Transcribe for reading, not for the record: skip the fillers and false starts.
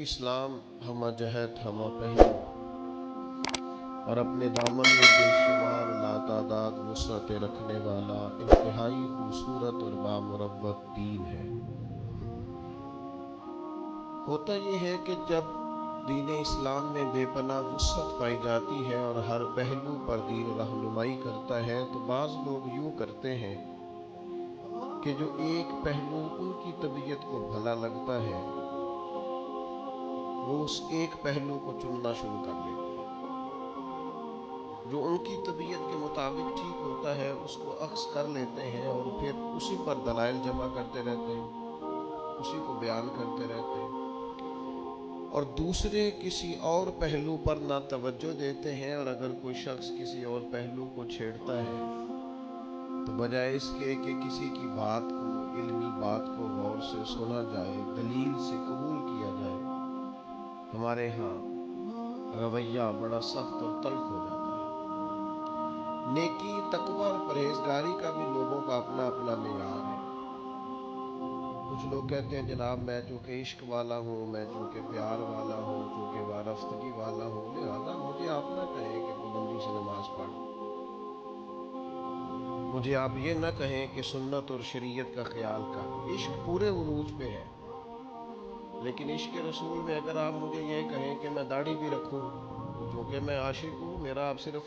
اسلام ہمہ جہت ہمہ پہلو اور اپنے دامن میں بے شمار لاتعداد وسعتیں رکھنے والا انتہائی خوبصورت اور بامربت دین ہے۔ ہوتا یہ ہے کہ جب دین اسلام میں بے پناہ وسعت پائی جاتی ہے اور ہر پہلو پر دین رہنمائی کرتا ہے تو بعض لوگ یوں کرتے ہیں کہ جو ایک پہلو ان کی طبیعت کو بھلا لگتا ہے وہ اس ایک پہلو کو چننا شروع کر دیتے ہیں۔ جو ان کی طبیعت کے مطابق ٹھیک ہوتا ہے اس کو اخذ کر لیتے ہیں اور پھر اسی پر دلائل جمع کرتے رہتے ہیں، اسی کو بیان کرتے رہتے ہیں اور دوسرے کسی اور پہلو پر نہ توجہ دیتے ہیں۔ اور اگر کوئی شخص کسی اور پہلو کو چھیڑتا ہے تو بجائے اس کے کہ کسی کی بات کو، علمی بات کو غور سے سنا جائے، دلیل سے قبول کیا جائے، ہمارے ہاں رویہ بڑا سخت اور تلخ ہو جاتا ہے۔ نیکی، تقوی اور پرہیزگاری کا بھی لوگوں کا اپنا اپنا معیار ہے۔ کچھ لوگ کہتے ہیں جناب میں چونکہ عشق والا ہوں، میں چونکہ پیار والا ہوں، چونکہ وارفتگی والا ہوں، لہذا مجھے آپ نہ کہیں کہ پابندی سے نماز پڑھ، مجھے آپ یہ نہ کہیں کہ سنت اور شریعت کا خیال کر۔ عشق پورے عروج پہ ہے، لیکن عشق رسول میں اگر آپ مجھے یہ کہیں کہ میں داڑھی بھی رکھوں تو چونکہ میں عاشق ہوں، میرا آپ صرف